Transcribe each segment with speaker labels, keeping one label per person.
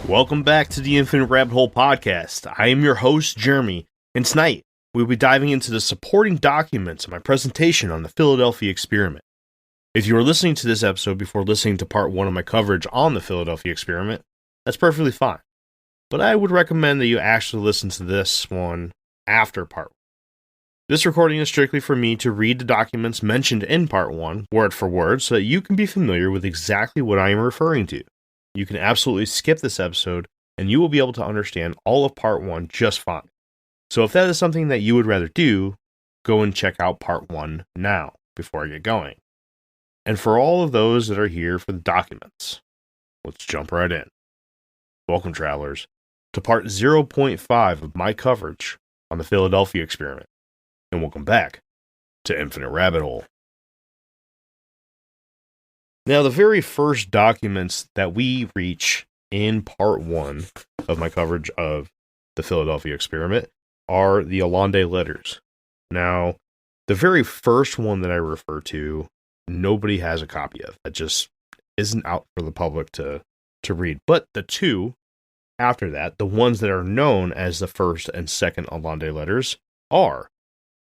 Speaker 1: Welcome back to the Infinite Rabbit Hole podcast. I am your host, Jeremy, and tonight we'll be diving into the supporting documents of my presentation on the Philadelphia experiment. If you are listening to this episode before listening to part 1 of my coverage on the Philadelphia experiment, that's perfectly fine. But I would recommend that you actually listen to this one after part 1. This recording is strictly for me to read the documents mentioned in part 1, word for word, so that you can be familiar with exactly what I am referring to. You can absolutely skip this episode, and you will be able to understand all of part 1 just fine. So if that is something that you would rather do, go and check out part 1 now, before I get going. And for all of those that are here for the documents, let's jump right in. Welcome, travelers, to part 0.5 of my coverage on the Philadelphia experiment. And welcome back to Infinite Rabbit Hole. Now, the very first documents that we reach in part 1 of my coverage of the Philadelphia experiment are the Allende letters. Now, the very first one that I refer to, nobody has a copy of. That just isn't out for the public to read. But the two after that, the ones that are known as the first and second Allende letters, are.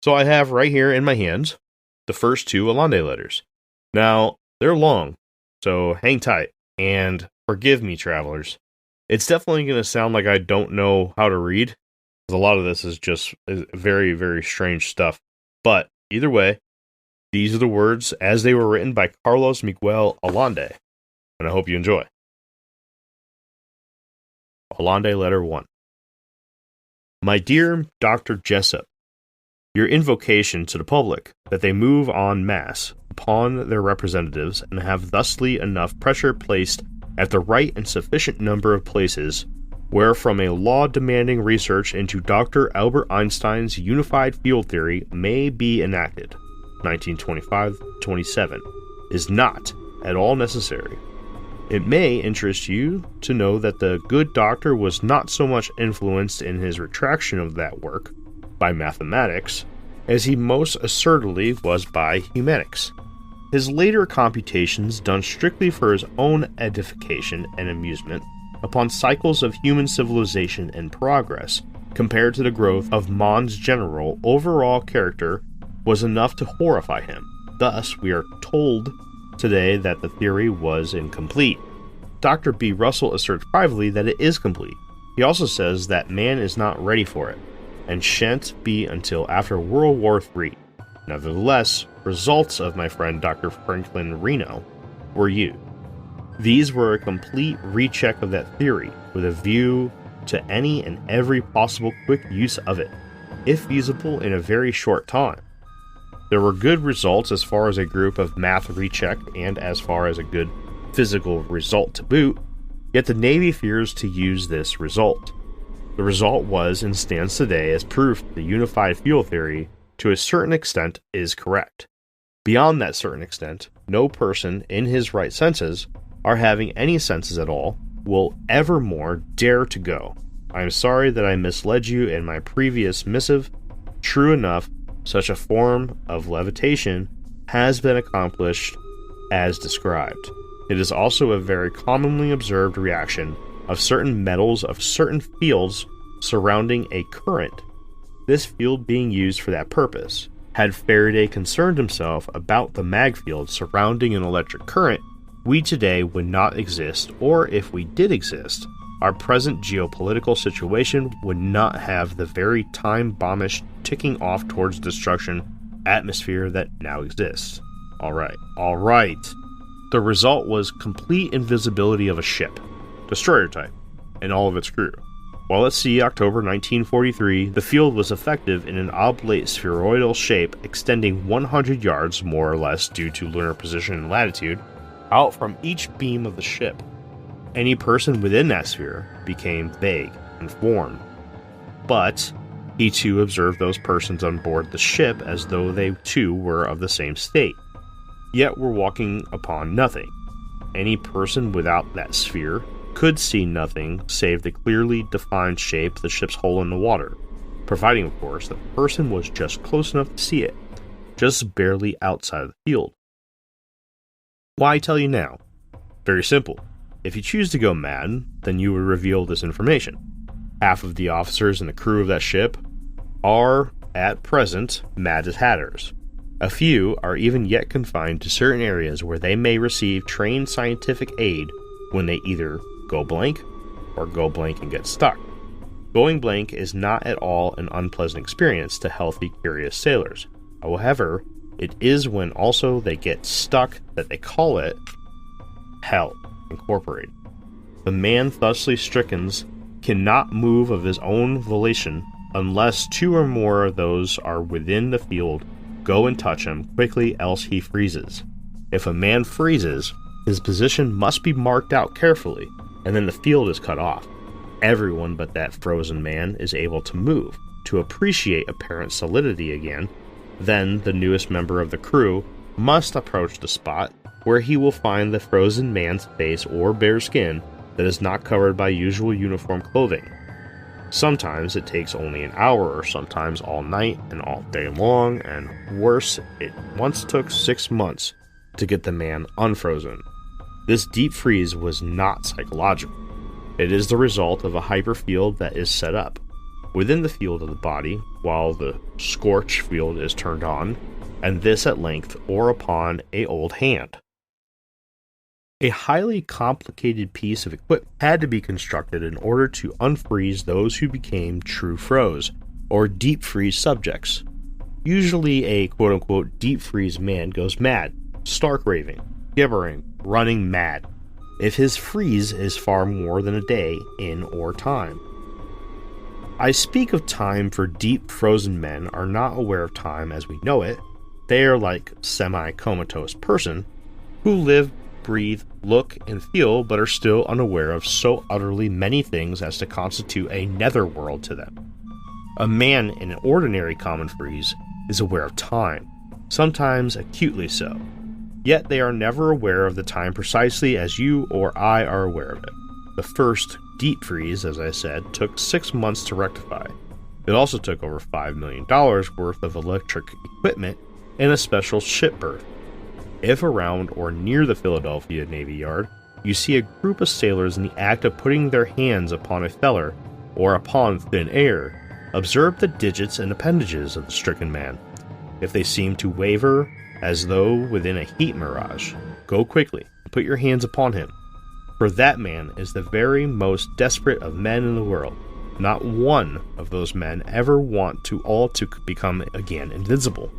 Speaker 1: So I have right here in my hands the first two Allende letters. Now, they're long, so hang tight, and forgive me, travelers. It's definitely going to sound like I don't know how to read, because a lot of this is just very, very strange stuff. But either way, these are the words as they were written by Carlos Miguel Allende, and I hope you enjoy. Allende Letter 1. My dear Dr. Jessup, your invocation to the public that they move en masse upon their representatives and have thusly enough pressure placed at the right and sufficient number of places where from a law demanding research into Dr. Albert Einstein's unified field theory may be enacted, 1925-27, is not at all necessary. It may interest you to know that the good doctor was not so much influenced in his retraction of that work by mathematics as he most assuredly was by humanics. His later computations, done strictly for his own edification and amusement, upon cycles of human civilization and progress, compared to the growth of Mons' general overall character, was enough to horrify him. Thus, we are told today that the theory was incomplete. Dr. B. Russell asserts privately that it is complete. He also says that man is not ready for it, and shan't be until after World War III. Nevertheless, results of my friend Dr. Franklin Reno were used. These were a complete recheck of that theory, with a view to any and every possible quick use of it, if feasible in a very short time. There were good results as far as a group of math recheck and as far as a good physical result to boot, yet the Navy fears to use this result. The result was and stands today as proof the unified field theory, to a certain extent, is correct. Beyond that certain extent, no person in his right senses, or having any senses at all, will evermore dare to go. I am sorry that I misled you in my previous missive. True enough, such a form of levitation has been accomplished as described. It is also a very commonly observed reaction of certain metals of certain fields surrounding a current, this field being used for that purpose. Had Faraday concerned himself about the mag field surrounding an electric current, we today would not exist, or if we did exist, our present geopolitical situation would not have the very time-bombish ticking off towards destruction atmosphere that now exists. Alright. The result was complete invisibility of a ship, destroyer type, and all of its crew. While at sea, October 1943, the field was effective in an oblate spheroidal shape extending 100 yards, more or less due to lunar position and latitude, out from each beam of the ship. Any person within that sphere became vague and form, but he too observed those persons on board the ship as though they too were of the same state, yet were walking upon nothing. Any person without that sphere could see nothing save the clearly defined shape of the ship's hole in the water, providing, of course, that the person was just close enough to see it, just barely outside of the field. Why tell you now? Very simple. If you choose to go mad, then you would reveal this information. Half of the officers and the crew of that ship are, at present, Mad Hatters. A few are even yet confined to certain areas where they may receive trained scientific aid when they either go blank or go blank and get stuck. Going blank is not at all an unpleasant experience to healthy, curious sailors. However, it is when also they get stuck that they call it Hell Incorporated. The man thusly stricken cannot move of his own volition unless two or more of those are within the field go and touch him quickly, else he freezes. If a man freezes, his position must be marked out carefully, and then the field is cut off. Everyone but that frozen man is able to move, to appreciate apparent solidity again. Then the newest member of the crew must approach the spot where he will find the frozen man's face or bare skin that is not covered by usual uniform clothing. Sometimes it takes only an hour, or sometimes all night and all day long, and worse, it once took 6 months to get the man unfrozen. This deep freeze was not psychological. It is the result of a hyperfield that is set up within the field of the body while the scorch field is turned on, and this at length or upon a old hand. A highly complicated piece of equipment had to be constructed in order to unfreeze those who became true froze, or deep freeze subjects. Usually a quote-unquote deep freeze man goes mad, stark raving, gibbering, running mad, if his freeze is far more than a day in or time. I speak of time for deep frozen men are not aware of time as we know it. They are like semi-comatose person who live, breathe, look, and feel, but are still unaware of so utterly many things as to constitute a netherworld to them. A man in an ordinary common freeze is aware of time, sometimes acutely so, yet they are never aware of the time precisely as you or I are aware of it. The first deep freeze, as I said, took 6 months to rectify. It also took over $5 million worth of electric equipment and a special ship berth. If around or near the Philadelphia Navy Yard, you see a group of sailors in the act of putting their hands upon a feller or upon thin air, observe the digits and appendages of the stricken man. If they seem to waver as though within a heat mirage, go quickly and put your hands upon him, for that man is the very most desperate of men in the world. Not one of those men ever want to become again invincible.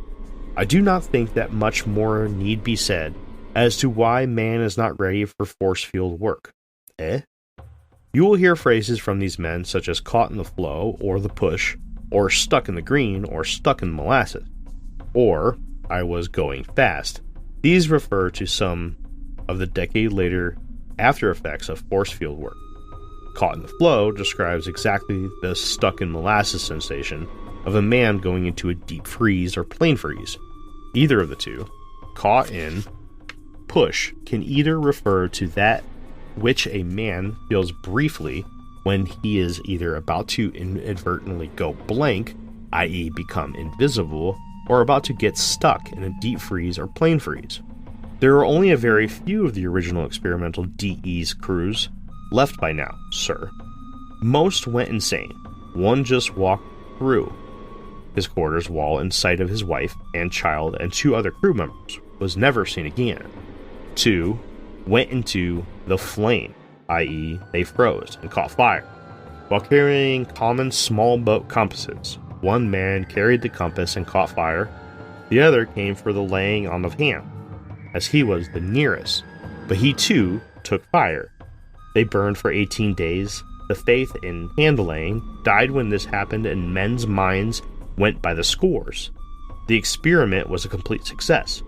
Speaker 1: I do not think that much more need be said as to why man is not ready for force field work. You will hear phrases from these men such as caught in the flow, or the push, or stuck in the green, or stuck in molasses, or I was going fast. These refer to some of the decade later after effects of force field work. Caught in the flow describes exactly the stuck in molasses sensation of a man going into a deep freeze or plain freeze. Either of the two, caught in, push, can either refer to that which a man feels briefly when he is either about to inadvertently go blank, i.e. become invisible, or about to get stuck in a deep freeze or plain freeze. There are only a very few of the original experimental DE's crews left by now, sir. Most went insane. One just walked through his quarters wall in sight of his wife and child and 2 other crew members, was never seen again. 2 went into the flame, i.e. they froze and caught fire. While carrying common small boat compasses, one man carried the compass and caught fire. The other came for the laying on of hand, as he was the nearest, but he too took fire. They burned for 18 days. The faith in hand-laying died when this happened, and men's minds went by the scores. The experiment was a complete success.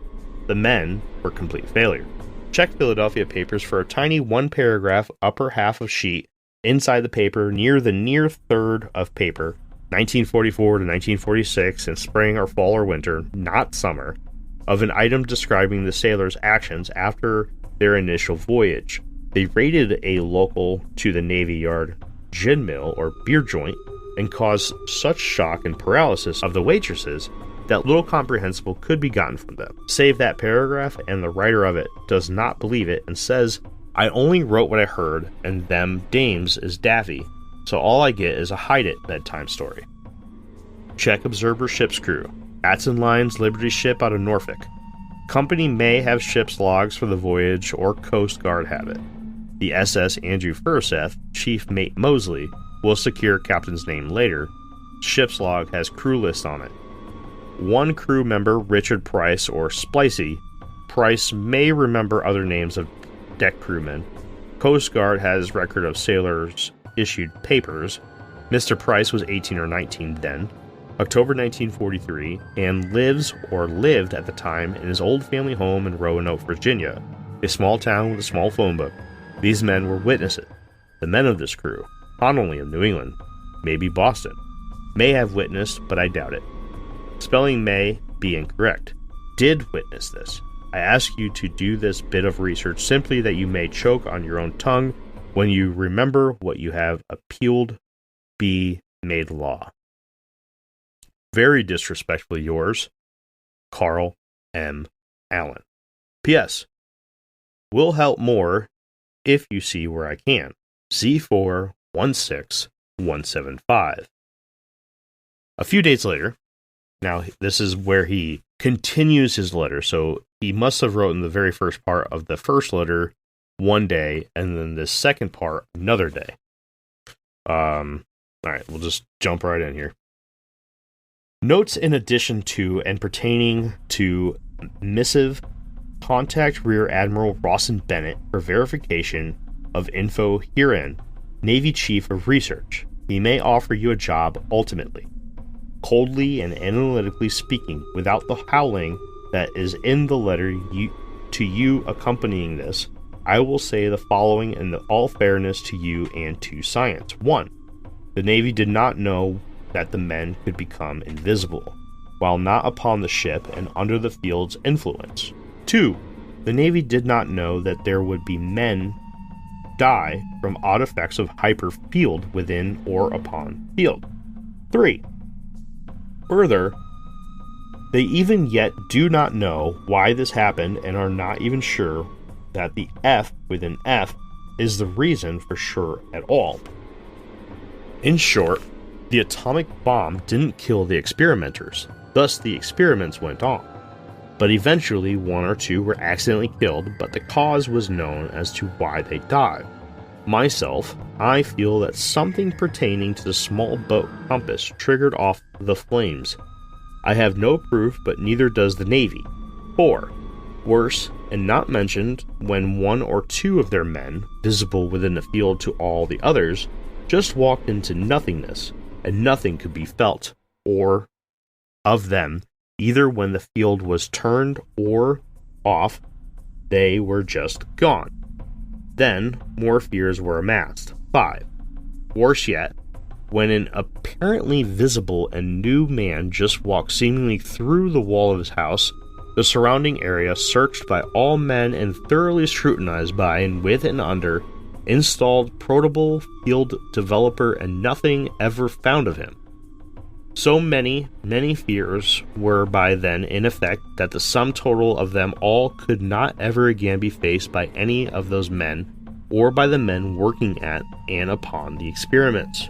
Speaker 1: The men were complete failure. Check Philadelphia papers for a tiny 1-paragraph upper half of sheet inside the paper near the near third of paper, 1944 to 1946 in spring or fall or winter, not summer, of an item describing the sailors' actions after their initial voyage. They raided a local to the Navy Yard gin mill or beer joint and caused such shock and paralysis of the waitresses that little comprehensible could be gotten from them. Save that paragraph, and the writer of it does not believe it and says, I only wrote what I heard, and them dames is daffy, so all I get is a hide-it bedtime story. Check observer ship's crew. Atson Lines Liberty ship out of Norfolk. Company may have ship's logs for the voyage, or Coast Guard have it. The SS Andrew Furseth, Chief Mate Mosley, will secure captain's name later. Ship's log has crew list on it. One crew member, Richard Price or Splicey. Price may remember other names of deck crewmen. Coast Guard has record of sailors issued papers. Mr. Price was 18 or 19 then. October 1943, and lives or lived at the time in his old family home in Roanoke, Virginia, a small town with a small phone book. These men were witnesses. The men of this crew, not only of New England, maybe Boston, may have witnessed, but I doubt it. Spelling may be incorrect. Did witness this. I ask you to do this bit of research simply that you may choke on your own tongue when you remember what you have appealed be made law. Very disrespectfully yours, Carl M. Allen. P.S. Will help more if you see where I can. Z416175. A few days later, now this is where he continues his letter, so he must have wrote in the very first part of the first letter one day, and then the second part another day. Alright, we'll just jump right in here. Notes in addition to and pertaining to missive, contact Rear Admiral Rawson Bennett for verification of info herein, Navy Chief of Research. He may offer you a job ultimately. Coldly and analytically speaking, without the howling that is in the letter to you accompanying this, I will say the following in all fairness to you and to science. 1. The Navy did not know that the men could become invisible, while not upon the ship and under the field's influence. 2. The Navy did not know that there would be men die from odd effects of hyperfield within or upon field. 3. Further, they even yet do not know why this happened and are not even sure that the F within F is the reason for sure at all. In short, the atomic bomb didn't kill the experimenters, thus the experiments went on. But eventually 1 or 2 were accidentally killed, but the cause was known as to why they died. Myself, I feel that something pertaining to the small boat compass triggered off the flames. I have no proof, but neither does the Navy. 4. Worse, and not mentioned, when 1 or 2 of their men, visible within the field to all the others, just walked into nothingness, and nothing could be felt, or of them, either when the field was turned or off, they were just gone. Then, more fears were amassed. 5. Worse yet, when an apparently visible and new man just walked seemingly through the wall of his house, the surrounding area searched by all men and thoroughly scrutinized by and with and under, installed protable field developer, and nothing ever found of him. So many fears were by then in effect that the sum total of them all could not ever again be faced by any of those men, or by the men working at and upon the experiments.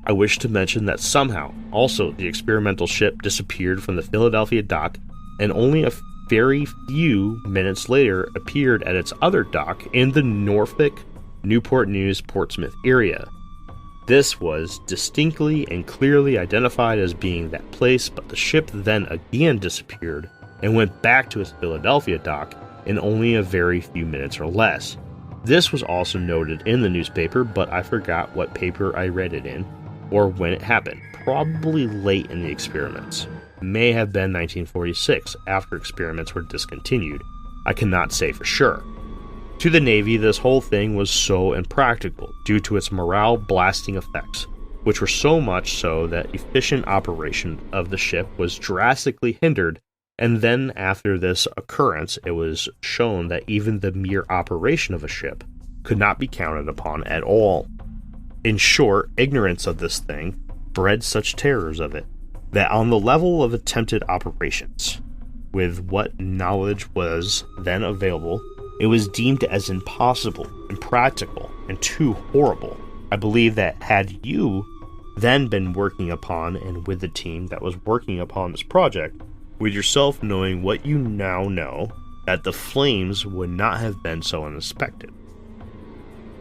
Speaker 1: I wish to mention that somehow, also, the experimental ship disappeared from the Philadelphia dock, and only a very few minutes later appeared at its other dock in the Norfolk, Newport News, Portsmouth area. This was distinctly and clearly identified as being that place, but the ship then again disappeared and went back to its Philadelphia dock in only a very few minutes or less. This was also noted in the newspaper, but I forgot what paper I read it in, or when it happened. Probably late in the experiments. May have been 1946, after experiments were discontinued. I cannot say for sure. To the Navy, this whole thing was so impractical due to its morale-blasting effects, which were so much so that efficient operation of the ship was drastically hindered, and then after this occurrence, it was shown that even the mere operation of a ship could not be counted upon at all. In short, ignorance of this thing bred such terrors of it, that on the level of attempted operations, with what knowledge was then available, it was deemed as impossible, impractical, and too horrible. I believe that had you then been working upon and with the team that was working upon this project, with yourself knowing what you now know, that the flames would not have been so unexpected,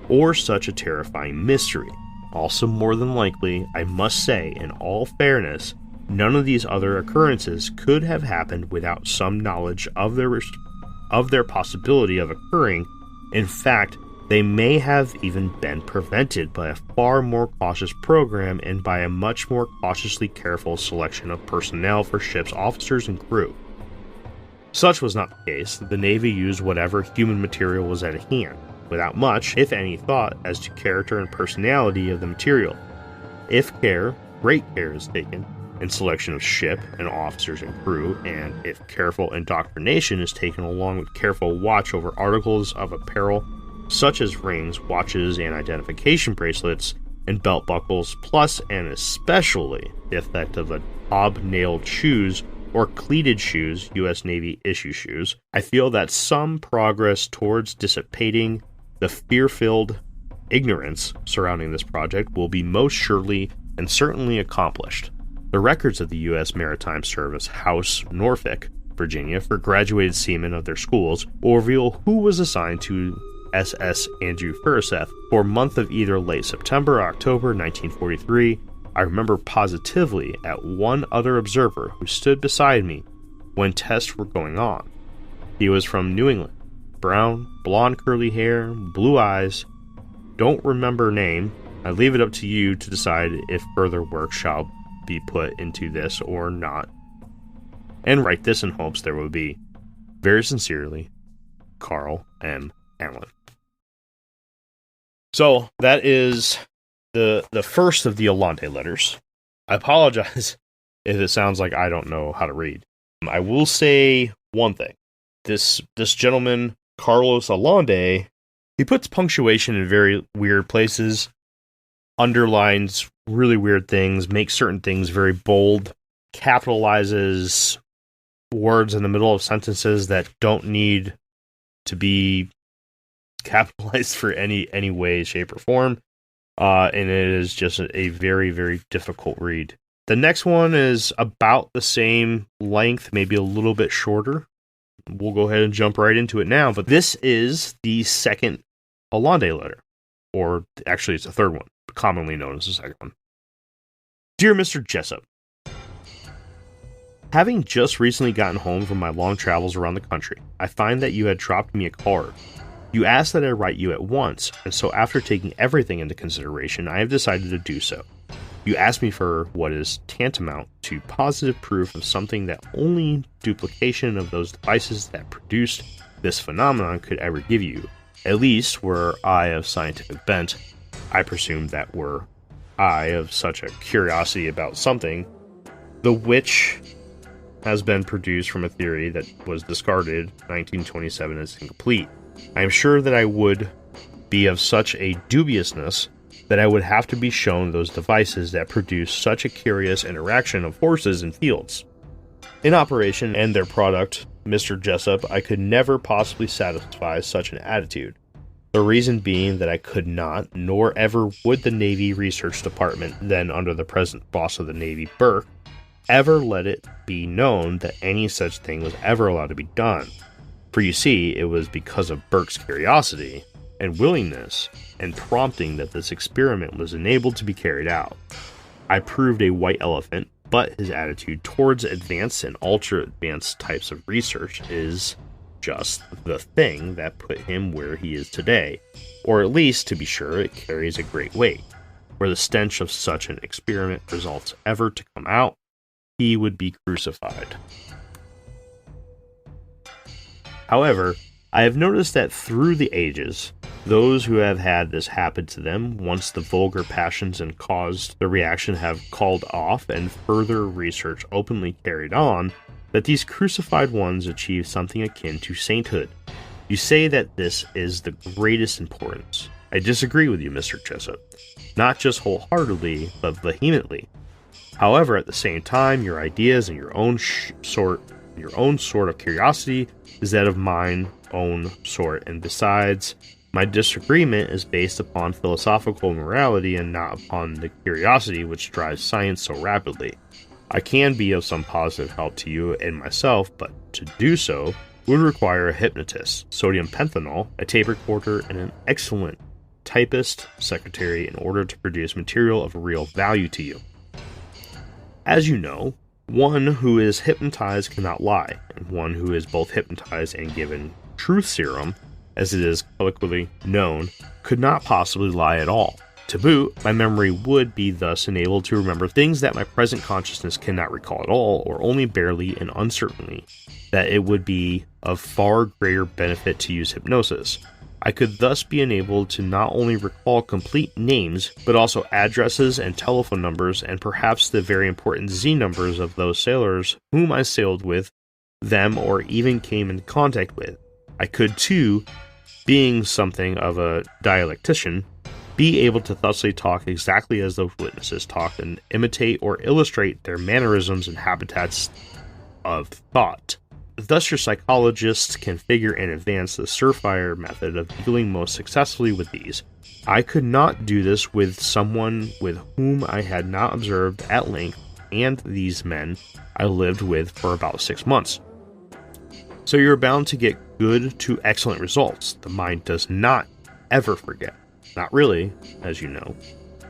Speaker 1: or such a terrifying mystery. Also, more than likely, I must say, in all fairness, none of these other occurrences could have happened without some knowledge of their possibility of occurring. In fact, they may have even been prevented by a far more cautious program and by a much more cautiously careful selection of personnel for ship's officers and crew. Such was not the case. The Navy used whatever human material was at hand, without much, if any, thought as to character and personality of the material. If care, great care is taken, in selection of ship and officers and crew, and if careful indoctrination is taken along with careful watch over articles of apparel, such as rings, watches, and identification bracelets, and belt buckles, plus and especially the effect of a hob-nailed shoes or cleated shoes, U.S. Navy issue shoes, I feel that some progress towards dissipating the fear-filled ignorance surrounding this project will be most surely and certainly accomplished. The records of the U.S. Maritime Service House, Norfolk, Virginia, for graduated seamen of their schools will reveal who was assigned to SS Andrew Furseth for a month of either late September or October 1943. I remember positively at one other observer who stood beside me when tests were going on. He was from New England. Brown, blonde curly hair, blue eyes. Don't remember name. I leave it up to you to decide if further work shall be put into this or not. And write this in hopes there will be. Very sincerely, Carl M. Allen. So that is the first of the Allende letters. I apologize if it sounds like I don't know how to read. I will say one thing. This gentleman, Carlos Allende, he puts punctuation in very weird places, underlines really weird things, makes certain things very bold, capitalizes words in the middle of sentences that don't need to be capitalized for any way, shape, or form. And it is just a very, very difficult read. The next one is about the same length, maybe a little bit shorter. We'll go ahead and jump right into it now. But this is the second Allende letter. Or actually, it's the third one, commonly known as the second one. Dear Mr. Jessup, having just recently gotten home from my long travels around the country, I find that you had dropped me a card. You asked that I write you at once, and so after taking everything into consideration, I have decided to do so. You asked me for what is tantamount to positive proof of something that only duplication of those devices that produced this phenomenon could ever give you. At least, were I of scientific bent, I presume that were I of such a curiosity about something, the which has been produced from a theory that was discarded 1927 as incomplete. I am sure that I would be of such a dubiousness that I would have to be shown those devices that produce such a curious interaction of forces and fields. In operation and their product, Mr. Jessup, I could never possibly satisfy such an attitude. The reason being that I could not, nor ever would the Navy Research Department, then under the present boss of the Navy, Burke, ever let it be known that any such thing was ever allowed to be done. For you see, it was because of Burke's curiosity and willingness and prompting that this experiment was enabled to be carried out. I proved a white elephant, but his attitude towards advanced and ultra-advanced types of research is just the thing that put him where he is today, or at least, to be sure, it carries a great weight. Were the stench of such an experiment results ever to come out, he would be crucified. However, I have noticed that through the ages, those who have had this happen to them, once the vulgar passions and caused the reaction have called off and further research openly carried on, that these crucified ones achieve something akin to sainthood. You say that this is the greatest importance. I disagree with you, Mr. Jessup. Not just wholeheartedly, but vehemently. However, at the same time, your ideas and your own sort of curiosity is that of mine own sort, and besides, My disagreement is based upon philosophical morality and not upon the curiosity which drives science so rapidly. I can be of some positive help to you and myself, but to do so would require a hypnotist, sodium pentanol, a tape recorder, and an excellent typist secretary in order to produce material of real value to you. As you know, one who is hypnotized cannot lie, and one who is both hypnotized and given truth serum, as it is colloquially known, could not possibly lie at all. To boot, my memory would be thus enabled to remember things that my present consciousness cannot recall at all, or only barely and uncertainly, that it would be of far greater benefit to use hypnosis. I could thus be enabled to not only recall complete names, but also addresses and telephone numbers, and perhaps the very important Z numbers of those sailors whom I sailed with them or even came in contact with. I could too, being something of a dialectician, be able to thusly talk exactly as those witnesses talked and imitate or illustrate their mannerisms and habitats of thought. Thus your psychologists can figure in advance the surefire method of dealing most successfully with these. I could not do this with someone with whom I had not observed at length, and these men I lived with for about 6 months. So you're bound to get good to excellent results. The mind does not ever forget. Not really, as you know.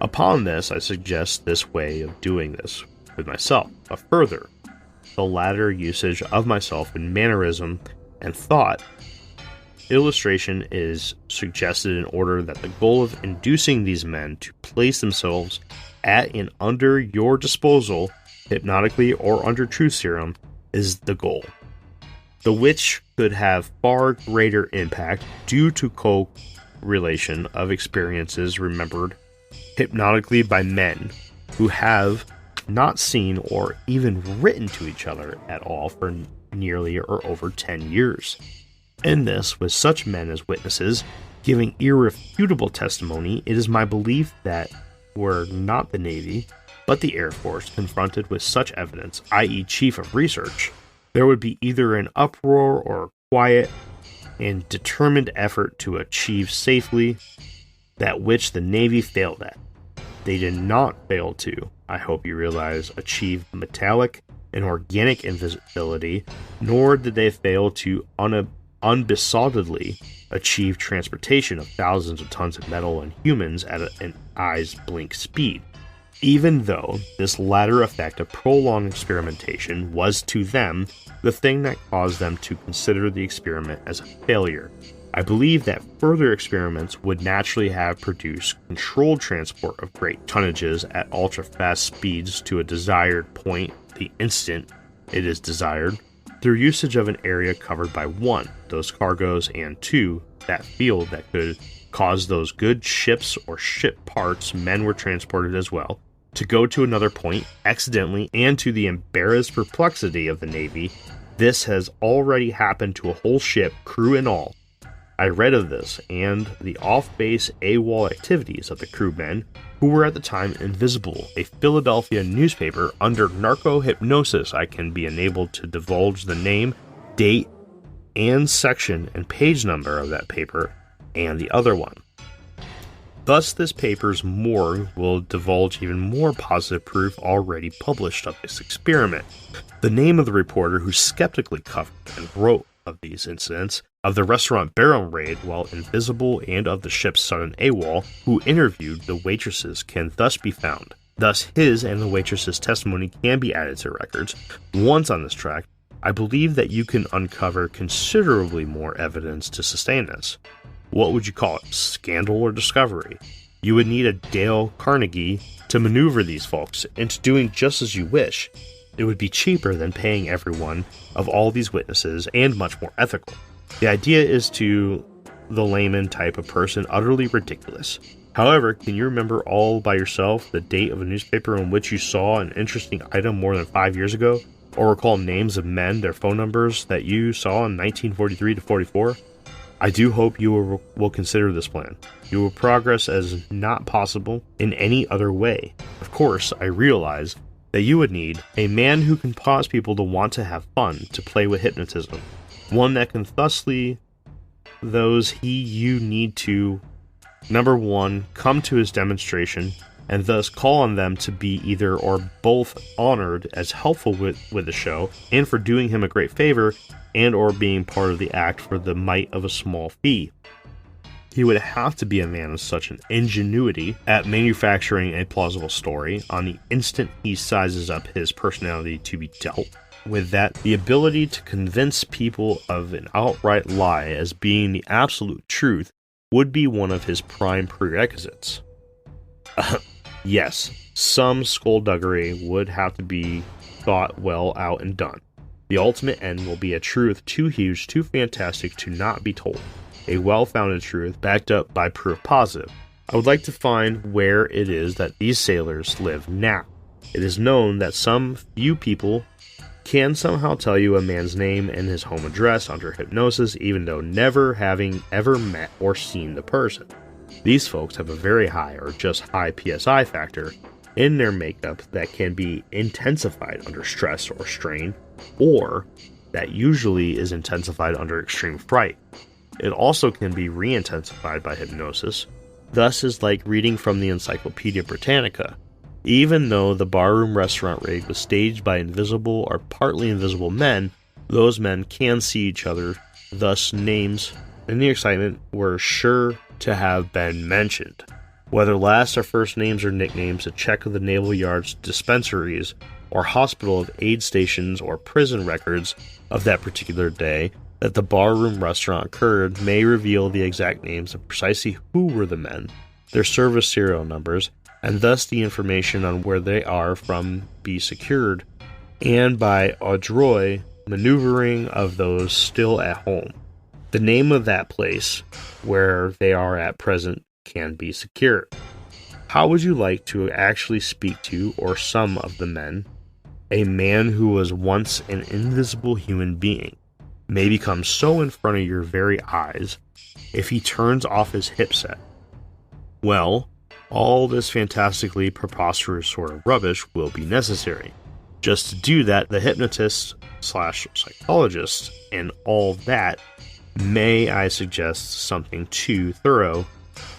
Speaker 1: Upon this, I suggest this way of doing this with myself, but further, the latter usage of myself in mannerism and thought illustration is suggested in order that the goal of inducing these men to place themselves at and under your disposal, hypnotically or under truth serum, is the goal. The which could have far greater impact due to correlation of experiences remembered hypnotically by men who have not seen or even written to each other at all for nearly or over 10 years. In this, with such men as witnesses giving irrefutable testimony, it is my belief that were not the Navy, but the Air Force confronted with such evidence, i.e. Chief of Research, there would be either an uproar or quiet and determined effort to achieve safely that which the Navy failed at. They did not fail to, I hope you realize, achieve metallic and organic invisibility, nor did they fail to unbesottedly achieve transportation of thousands of tons of metal and humans at an eye's blink speed. Even though this latter effect of prolonged experimentation was to them the thing that caused them to consider the experiment as a failure, I believe that further experiments would naturally have produced controlled transport of great tonnages at ultra-fast speeds to a desired point the instant it is desired, through usage of an area covered by 1, those cargoes, and 2, that field that could cause those good ships or ship parts men were transported as well, to go to another point accidentally, and to the embarrassed perplexity of the Navy, this has already happened to a whole ship, crew and all. I read of this, and the off-base AWOL activities of the crewmen, who were at the time invisible. A Philadelphia newspaper under narco-hypnosis, I can be enabled to divulge the name, date, and section and page number of that paper, and the other one. Thus, this paper's morgue will divulge even more positive proof already published of this experiment. The name of the reporter who skeptically covered and wrote of these incidents, of the restaurant barrel raid while invisible, and of the ship's sudden AWOL, who interviewed the waitresses, can thus be found. Thus, his and the waitress's testimony can be added to records. Once on this track, I believe that you can uncover considerably more evidence to sustain this. What would you call it? Scandal or discovery? You would need a Dale Carnegie to maneuver these folks into doing just as you wish. It would be cheaper than paying every one of all these witnesses, and much more ethical. The idea is to the layman type of person utterly ridiculous. However, can you remember all by yourself the date of a newspaper in which you saw an interesting item more than 5 years ago? Or recall names of men, their phone numbers that you saw in 1943 to 44? I do hope you will consider this plan. You will progress as not possible in any other way. Of course, I realize that you would need a man who can cause people to want to have fun, to play with hypnotism. One that can thusly those you need to, number one, come to his demonstration, and thus call on them to be either or both honored as helpful with the show, and for doing him a great favor, and or being part of the act for the mite of a small fee. He would have to be a man of such an ingenuity at manufacturing a plausible story on the instant he sizes up his personality to be dealt with, that the ability to convince people of an outright lie as being the absolute truth would be one of his prime prerequisites. Yes, some skullduggery would have to be thought well out and done. The ultimate end will be a truth too huge, too fantastic to not be told. A well-founded truth backed up by proof positive. I would like to find where it is that these sailors live now. It is known that some few people can somehow tell you a man's name and his home address under hypnosis, even though never having ever met or seen the person. These folks have a very high or just high PSI factor in their makeup that can be intensified under stress or strain, or that usually is intensified under extreme fright. It also can be re-intensified by hypnosis, thus is like reading from the Encyclopedia Britannica. Even though the barroom restaurant raid was staged by invisible or partly invisible men, those men can see each other, thus names in the excitement were sure to have been mentioned. Whether last or first names or nicknames, a check of the Naval Yard's dispensaries, or hospital of aid stations or prison records of that particular day that the barroom restaurant occurred may reveal the exact names of precisely who were the men, their service serial numbers, and thus the information on where they are from be secured, and by adroit maneuvering of those still at home, the name of that place where they are at present can be secured. How would you like to actually speak to, or some of the men, a man who was once an invisible human being may become so in front of your very eyes if he turns off his hipset? Well, all this fantastically preposterous sort of rubbish will be necessary. Just to do that, the hypnotist / psychologist and all that, may I suggest something too thorough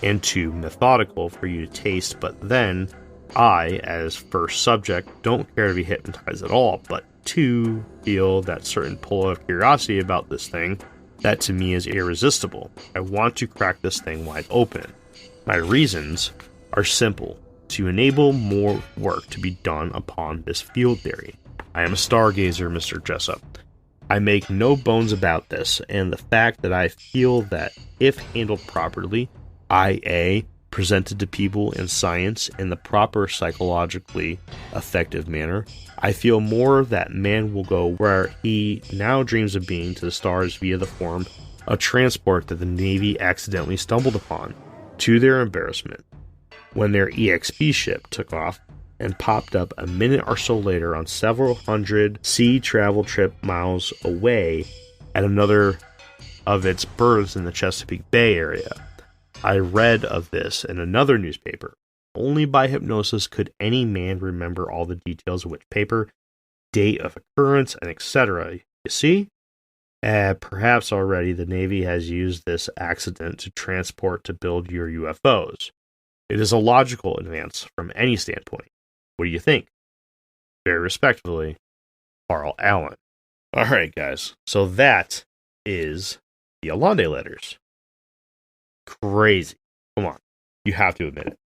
Speaker 1: and too methodical for you to taste, but then I, as first subject, don't care to be hypnotized at all, but to feel that certain pull of curiosity about this thing that to me is irresistible. I want to crack this thing wide open. My reasons are simple: to enable more work to be done upon this field theory. I am a stargazer, Mr. Jessup. I make no bones about this, and the fact that I feel that if handled properly, i.e., presented to people in science in the proper psychologically effective manner, I feel more that man will go where he now dreams of being, to the stars, via the form of transport that the Navy accidentally stumbled upon, to their embarrassment, when their EXP ship took off and popped up a minute or so later on several hundred sea travel trip miles away at another of its berths in the Chesapeake Bay area. I read of this in another newspaper. Only by hypnosis could any man remember all the details of which paper, date of occurrence, and etc. You see? Perhaps already the Navy has used this accident to transport to build your UFOs. It is a logical advance from any standpoint. What do you think? Very respectfully, Carl Allen. Alright, guys. So that is the Allende letters. Crazy. Come on. You have to admit it.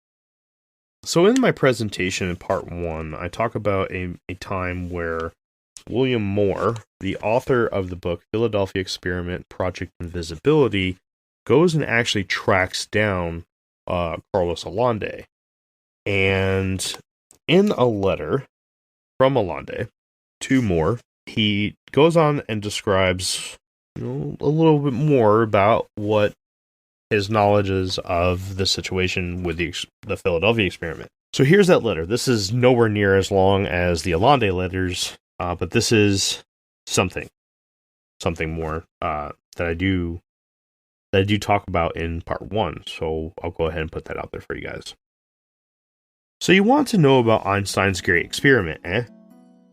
Speaker 1: So in my presentation in part 1, I talk about a time where William Moore, the author of the book Philadelphia Experiment Project Invisibility, goes and actually tracks down Carlos Allende. And in a letter from Allende to Moore, he goes on and describes a little bit more about what his knowledge is of the situation with the Philadelphia experiment. So here's that letter. This is nowhere near as long as the Allende letters, but this is something more that I do talk about in part 1. So I'll go ahead and put that out there for you guys. So you want to know about Einstein's great experiment, eh?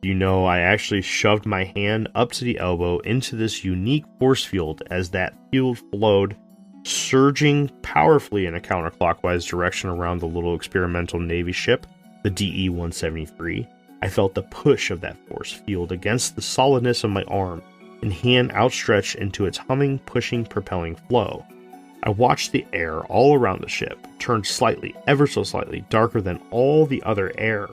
Speaker 1: you know I actually shoved my hand up to the elbow into this unique force field as that field flowed, surging powerfully in a counterclockwise direction around the little experimental Navy ship, the DE-173. I felt the push of that force field against the solidness of my arm and hand outstretched into its humming, pushing, propelling flow. I watched the air all around the ship turn slightly, ever so slightly, darker than all the other air.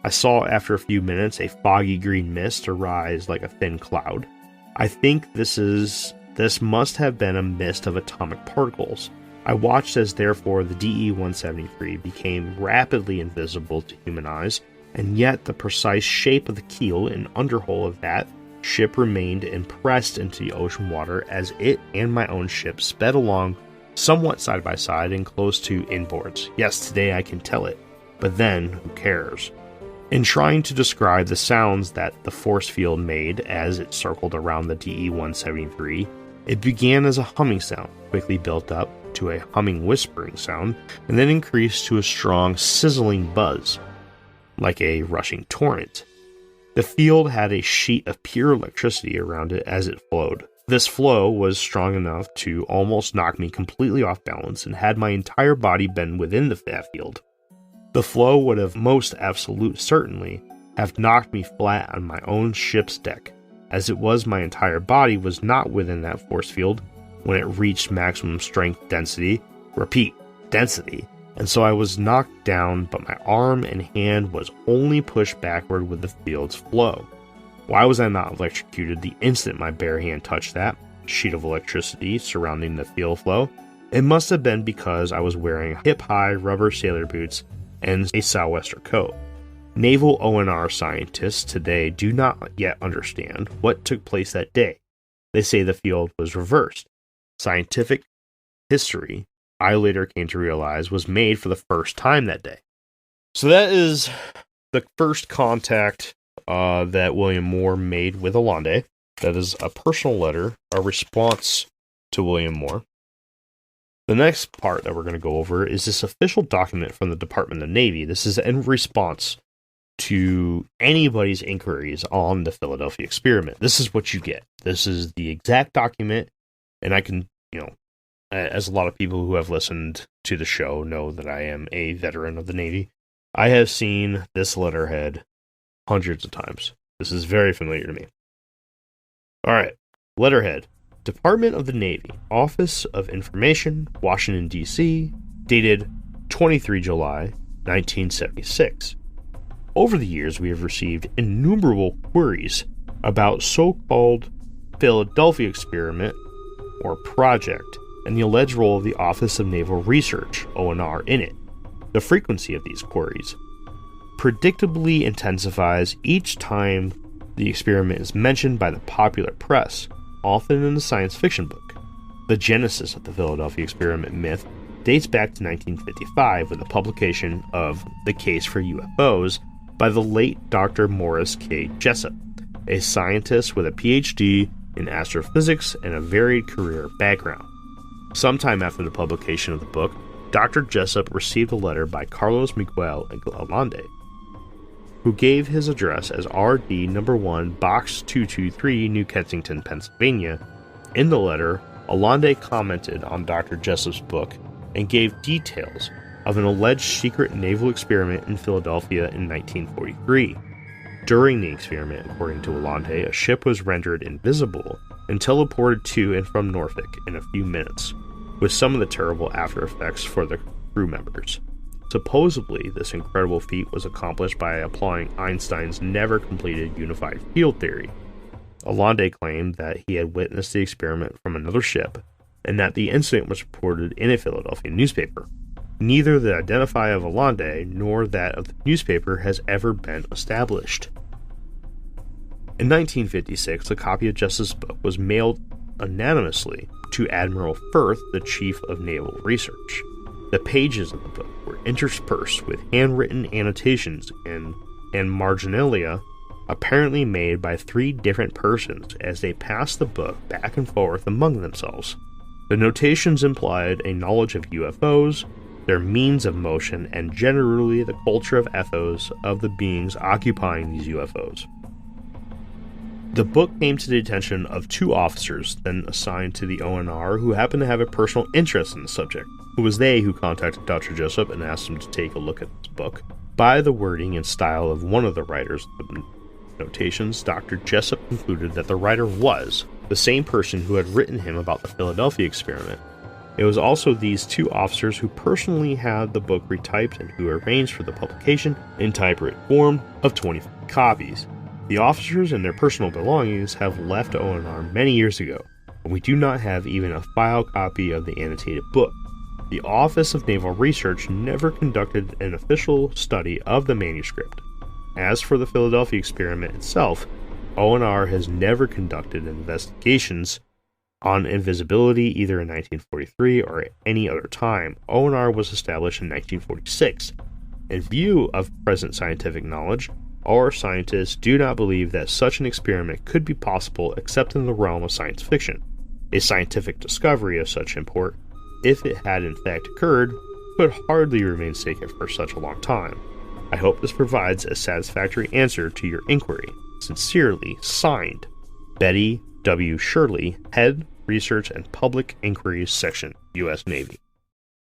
Speaker 1: I saw after a few minutes a foggy green mist arise like a thin cloud. I think this must have been a mist of atomic particles. I watched as therefore the DE-173 became rapidly invisible to human eyes, and yet the precise shape of the keel and underhull of that ship remained impressed into the ocean water as it and my own ship sped along somewhat side by side and close to inboards. Yes, today I can tell it, but then who cares? In trying to describe the sounds that the force field made as it circled around the DE-173, it began as a humming sound, quickly built up to a humming whispering sound, and then increased to a strong sizzling buzz, like a rushing torrent. The field had a sheet of pure electricity around it as it flowed. This flow was strong enough to almost knock me completely off balance, and had my entire body been within that field, the flow would have most absolute certainly have knocked me flat on my own ship's deck. As it was, my entire body was not within that force field when it reached maximum strength density, density, and so I was knocked down, but my arm and hand was only pushed backward with the field's flow. Why was I not electrocuted the instant my bare hand touched that sheet of electricity surrounding the field flow? It must have been because I was wearing hip-high rubber sailor boots and a sou'wester coat. Naval ONR scientists today do not yet understand what took place that day. They say the field was reversed. Scientific history, I later came to realize, was made for the first time that day. So that is the first contact that William Moore made with Allende. That is a personal letter, a response to William Moore. The next part that we're going to go over is this official document from the Department of the Navy. This is in response to anybody's inquiries on the Philadelphia experiment. This is what you get. This is the exact document, and I can, as a lot of people who have listened to the show know that I am a veteran of the Navy, I have seen this letterhead hundreds of times. This is very familiar to me. All right, letterhead. Department of the Navy, Office of Information, Washington, D.C., dated 23 July, 1976. Over the years, we have received innumerable queries about so-called Philadelphia experiment or project and the alleged role of the Office of Naval Research, ONR, in it. The frequency of these queries predictably intensifies each time the experiment is mentioned by the popular press, often in a science fiction book. The genesis of the Philadelphia experiment myth dates back to 1955 with the publication of The Case for UFOs by the late Dr. Morris K. Jessup, a scientist with a PhD in astrophysics and a varied career background. Sometime after the publication of the book, Dr. Jessup received a letter by Carlos Miguel Allende, who gave his address as RD No. 1, Box 223, New Kensington, Pennsylvania. In the letter, Allende commented on Dr. Jessup's book and gave details of an alleged secret naval experiment in Philadelphia in 1943. During the experiment, according to Allende, a ship was rendered invisible and teleported to and from Norfolk in a few minutes, with some of the terrible after effects for the crew members. Supposedly, this incredible feat was accomplished by applying Einstein's never-completed unified field theory. Allende claimed that he had witnessed the experiment from another ship, and that the incident was reported in a Philadelphia newspaper. Neither the identity of Allende nor that of the newspaper has ever been established. In 1956, a copy of Jessup's book was mailed anonymously to Admiral Firth, the Chief of Naval Research. The pages of the book were interspersed with handwritten annotations and marginalia apparently made by 3 different persons as they passed the book back and forth among themselves. The notations implied a knowledge of UFOs, their means of motion, and generally the culture of ethos of the beings occupying these UFOs. The book came to the attention of 2 officers then assigned to the ONR who happened to have a personal interest in the subject. It was they who contacted Dr. Jessup and asked him to take a look at this book. By the wording and style of one of the writers of the notations, Dr. Jessup concluded that the writer was the same person who had written him about the Philadelphia experiment. It was also these 2 officers who personally had the book retyped and who arranged for the publication in typewritten form of 25 copies. The officers and their personal belongings have left ONR many years ago, and we do not have even a file copy of the annotated book. The Office of Naval Research never conducted an official study of the manuscript. As for the Philadelphia experiment itself, ONR has never conducted investigations on invisibility either in 1943 or at any other time. ONR was established in 1946. In view of present scientific knowledge, our scientists do not believe that such an experiment could be possible except in the realm of science fiction. A scientific discovery of such import, if it had in fact occurred, could hardly remain secret for such a long time. I hope this provides a satisfactory answer to your inquiry. Sincerely, signed, Betty W. Shirley, Head, Research and Public Inquiries Section, U.S. Navy.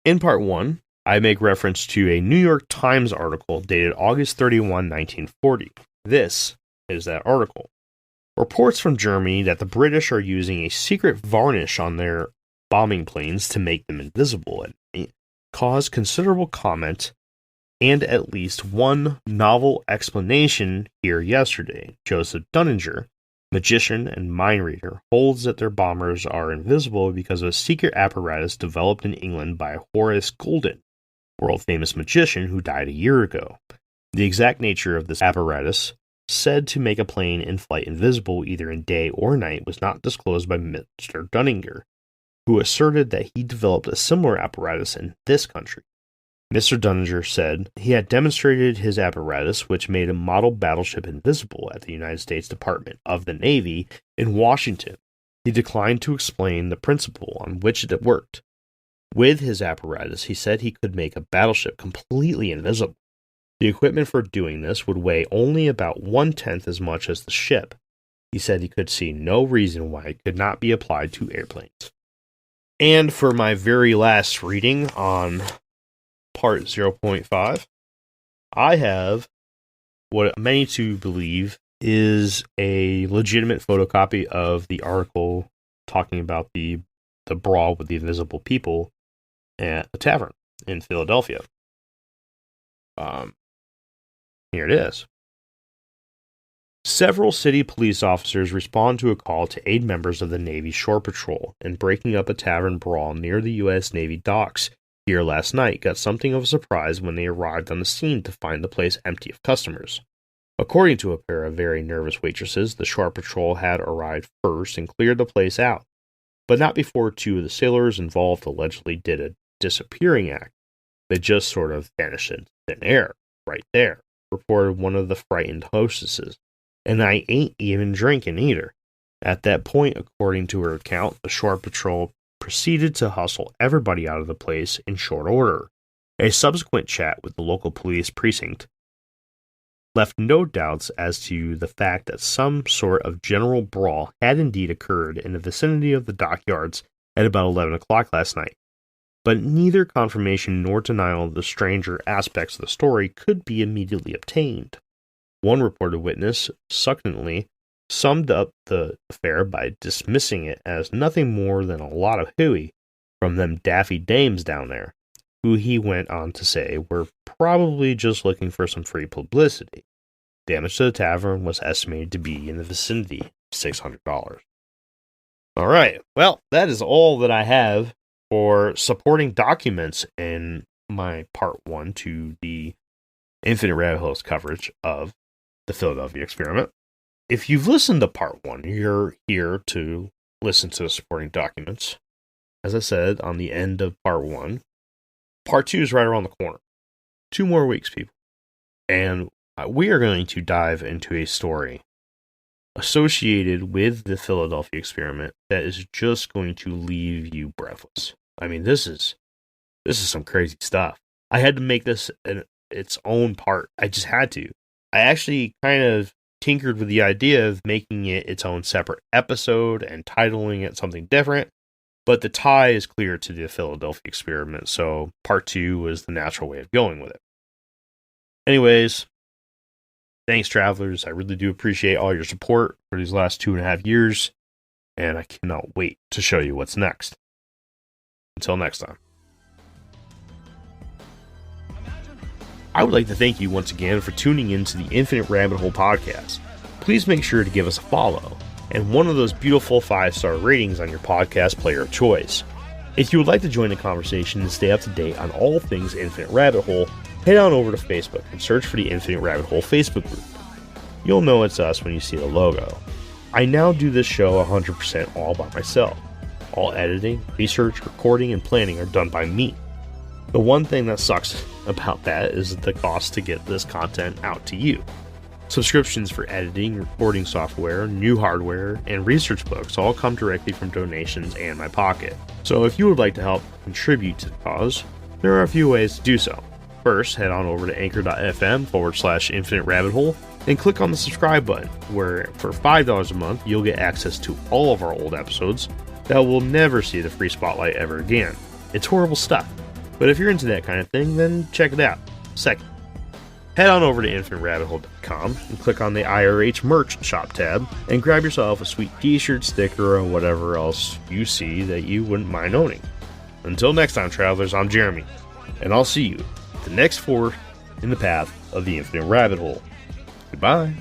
Speaker 1: In Part 1, I make reference to a New York Times article dated August 31, 1940. This is that article. Reports from Germany that the British are using a secret varnish on their bombing planes to make them invisible at night caused considerable comment and at least one novel explanation here yesterday. Joseph Dunninger, magician and mind reader, holds that their bombers are invisible because of a secret apparatus developed in England by Horace Golden, world-famous magician who died a year ago. The exact nature of this apparatus, said to make a plane in flight invisible either in day or night, was not disclosed by Mr. Dunninger, who asserted that he developed a similar apparatus in this country. Mr. Dunninger said he had demonstrated his apparatus, which made a model battleship invisible, at the United States Department of the Navy in Washington. He declined to explain the principle on which it worked. With his apparatus, he said he could make a battleship completely invisible. The equipment for doing this would weigh only about 1/10 as much as the ship. He said he could see no reason why it could not be applied to airplanes. And for my very last reading on Part 0.5, I have what many to believe is a legitimate photocopy of the article talking about the brawl with the invisible people at a tavern in Philadelphia. Here it is. Several city police officers respond to a call to aid members of the Navy Shore Patrol in breaking up a tavern brawl near the U.S. Navy docks here last night got something of a surprise when they arrived on the scene to find the place empty of customers. According to a pair of very nervous waitresses, the Shore Patrol had arrived first and cleared the place out, but not before 2 of the sailors involved allegedly did a disappearing act. They just sort of vanished into thin air, right there, reported one of the frightened hostesses. And I ain't even drinking either. At that point, according to her account, the Shore Patrol proceeded to hustle everybody out of the place in short order. A subsequent chat with the local police precinct left no doubts as to the fact that some sort of general brawl had indeed occurred in the vicinity of the dockyards at about 11 o'clock last night. But neither confirmation nor denial of the stranger aspects of the story could be immediately obtained. One reported witness succinctly summed up the affair by dismissing it as nothing more than a lot of hooey from them daffy dames down there, who he went on to say were probably just looking for some free publicity. Damage to the tavern was estimated to be in the vicinity of $600. All right, well, that is all that I have for supporting documents in my Part 1 to the Infinite Rabbit Holes coverage of the Philadelphia experiment. If you've listened to Part 1, you're here to listen to the supporting documents. As I said, on the end of Part 1, Part 2 is right around the corner. 2 more weeks, people. And we are going to dive into a story associated with the Philadelphia experiment that is just going to leave you breathless. I mean, this is some crazy stuff. I had to make this its own part. I just had to. I actually kind of tinkered with the idea of making it its own separate episode and titling it something different, but the tie is clear to the Philadelphia Experiment, so part 2 was the natural way of going with it. Anyways, thanks, travelers. I really do appreciate all your support for these last 2.5 years, and I cannot wait to show you what's next. Until next time. I would like to thank you once again for tuning in to the Infinite Rabbit Hole podcast. Please make sure to give us a follow and one of those beautiful 5-star ratings on your podcast player of choice. If you would like to join the conversation and stay up to date on all things Infinite Rabbit Hole, head on over to Facebook and search for the Infinite Rabbit Hole Facebook group. You'll know it's us when you see the logo. I now do this show 100% all by myself. All editing, research, recording, and planning are done by me. The one thing that sucks about that is the cost to get this content out to you. Subscriptions for editing, recording software, new hardware, and research books all come directly from donations and my pocket. So if you would like to help contribute to the cause, there are a few ways to do so. First, head on over to anchor.fm/Infinite Rabbit Hole and click on the subscribe button, where for $5 a month, you'll get access to all of our old episodes that will never see the free spotlight ever again. It's horrible stuff. But if you're into that kind of thing, then check it out. Second, head on over to InfiniteRabbitHole.com and click on the IRH merch shop tab and grab yourself a sweet t-shirt, sticker, or whatever else you see that you wouldn't mind owning. Until next time, travelers, I'm Jeremy, and I'll see you at the next fork in the path of the Infinite Rabbit Hole. Goodbye.